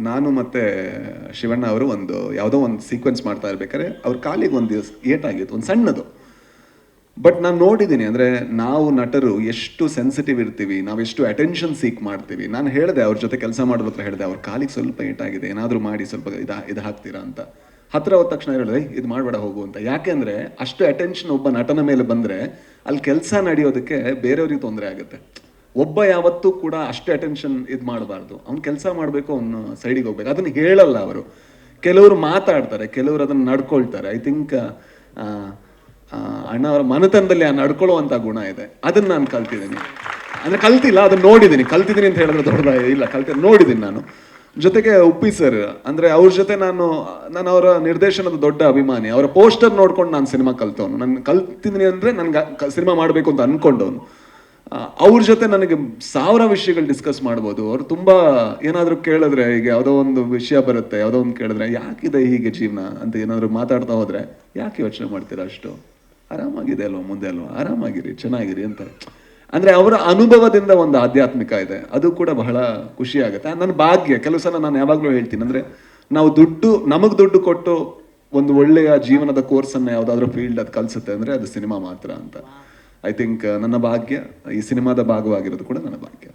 ನಾನು ಮತ್ತೆ ಶಿವಣ್ಣ ಅವರು ಯಾವುದೋ ಒಂದು ಸೀಕ್ವೆನ್ಸ್ ಮಾಡ್ತಾ ಇರ್ಬೇಕಾದ್ರೆ ಅವ್ರ ಕಾಲಿಗೆ ಒಂದು ಏಟಾಗಿತ್ತು, ಒಂದು ಸಣ್ಣದು. ಬಟ್ ನಾನು ನೋಡಿದ್ದೀನಿ, ಅಂದರೆ ನಾವು ನಟರು ಎಷ್ಟು ಸೆನ್ಸಿಟಿವ್ ಇರ್ತೀವಿ, ನಾವು ಎಷ್ಟು ಅಟೆನ್ಷನ್ ಸೀಕ್ ಮಾಡ್ತೀವಿ. ನಾನು ಹೇಳಿದೆ ಅವ್ರ ಜೊತೆ ಕೆಲಸ ಮಾಡೋದ್ರ ಹತ್ರ ಹೇಳಿದೆ, ಅವ್ರ ಕಾಲಿಗೆ ಸ್ವಲ್ಪ ಏಟಾಗಿದೆ, ಏನಾದರೂ ಮಾಡಿ ಸ್ವಲ್ಪ ಇದು ಹಾಕ್ತೀರಾ ಅಂತ. ಹತ್ರ ಹೋದ ತಕ್ಷಣ ಹೇಳಿದೆ, ಇದು ಮಾಡಬೇಡ ಹೋಗು ಅಂತ. ಯಾಕೆಂದರೆ ಅಷ್ಟು ಅಟೆನ್ಷನ್ ಒಬ್ಬ ನಟನ ಮೇಲೆ ಬಂದರೆ ಅಲ್ಲಿ ಕೆಲಸ ನಡೆಯೋದಕ್ಕೆ ಬೇರೆಯವ್ರಿಗೆ ತೊಂದರೆ ಆಗುತ್ತೆ. ಒಬ್ಬ ಯಾವತ್ತೂ ಕೂಡ ಅಷ್ಟೇ ಅಟೆನ್ಷನ್ ಇದು ಮಾಡಬಾರ್ದು. ಅವ್ನು ಕೆಲಸ ಮಾಡಬೇಕು, ಅವನು ಸೈಡಿಗೆ ಹೋಗ್ಬೇಕು. ಅದನ್ನು ಹೇಳಲ್ಲ ಅವರು. ಕೆಲವರು ಮಾತಾಡ್ತಾರೆ, ಕೆಲವರು ಅದನ್ನು ನಡ್ಕೊಳ್ತಾರೆ. ಐ ಥಿಂಕ್ ಅಣ್ಣ ಅವರ ಮನೆತನದಲ್ಲಿ ಆ ನಡ್ಕೊಳ್ಳುವಂಥ ಗುಣ ಇದೆ. ಅದನ್ನು ನಾನು ಕಲ್ತಿದ್ದೀನಿ. ಅಂದರೆ ಕಲ್ತಿಲ್ಲ, ಅದನ್ನು ನೋಡಿದ್ದೀನಿ. ಕಲ್ತಿದ್ದೀನಿ ಅಂತ ಹೇಳಿದ್ರೆ ದೊಡ್ಡದ ಇಲ್ಲ, ನೋಡಿದ್ದೀನಿ ನಾನು. ಜೊತೆಗೆ ಉಪ್ಪಿ ಸರ್, ಅಂದರೆ ಅವ್ರ ಜೊತೆ ನಾನು ಅವರ ನಿರ್ದೇಶನದ ದೊಡ್ಡ ಅಭಿಮಾನಿ. ಅವರ ಪೋಸ್ಟರ್ ನೋಡ್ಕೊಂಡು ನಾನು ಸಿನಿಮಾ ಕಲ್ತವನು. ನಾನು ಕಲ್ತಿದ್ದೀನಿ ಅಂದರೆ ನನ್ಗೆ ಸಿನಿಮಾ ಮಾಡಬೇಕು ಅಂತ ಅಂದ್ಕೊಂಡವನು. ಅವ್ರ ಜೊತೆ ನನಗೆ 1000 ವಿಷಯಗಳು ಡಿಸ್ಕಸ್ ಮಾಡ್ಬೋದು. ಅವ್ರು ತುಂಬ ಏನಾದರೂ ಕೇಳಿದ್ರೆ, ಈಗ ಯಾವುದೋ ಒಂದು ವಿಷಯ ಬರುತ್ತೆ, ಯಾವುದೋ ಒಂದು ಕೇಳಿದ್ರೆ ಯಾಕಿದೆ ಹೀಗೆ ಜೀವನ ಅಂತ ಏನಾದರೂ ಮಾತಾಡ್ತಾ ಹೋದರೆ, ಯಾಕೆ ಯೋಚನೆ ಮಾಡ್ತೀರಾ, ಅಷ್ಟು ಆರಾಮಾಗಿದೆ ಅಲ್ವಾ, ಮುಂದೆ ಅಲ್ವಾ, ಆರಾಮಾಗಿರಿ, ಚೆನ್ನಾಗಿರಿ ಅಂತ. ಅಂದರೆ ಅವರ ಅನುಭವದಿಂದ ಒಂದು ಆಧ್ಯಾತ್ಮಿಕ ಇದೆ, ಅದು ಕೂಡ ಬಹಳ ಖುಷಿ ಆಗುತ್ತೆ. ನನ್ನ ಭಾಗ್ಯ. ಕೆಲವು ಸಲ ನಾನು ಯಾವಾಗಲೂ ಹೇಳ್ತೀನಿ, ಅಂದರೆ ನಾವು ನಮಗೆ ದುಡ್ಡು ಕೊಟ್ಟು ಒಂದು ಒಳ್ಳೆಯ ಜೀವನದ ಕೋರ್ಸನ್ನು ಯಾವುದಾದ್ರೂ ಫೀಲ್ಡ್ ಅದು ಕಲಿಸುತ್ತೆ ಅಂದರೆ ಅದು ಸಿನಿಮಾ ಮಾತ್ರ ಅಂತ. ಐ ಥಿಂಕ್ ನನ್ನ ಭಾಗ್ಯ, ಈ ಸಿನಿಮಾದ ಭಾಗವಾಗಿರೋದು ಕೂಡ ನನ್ನ ಭಾಗ್ಯ.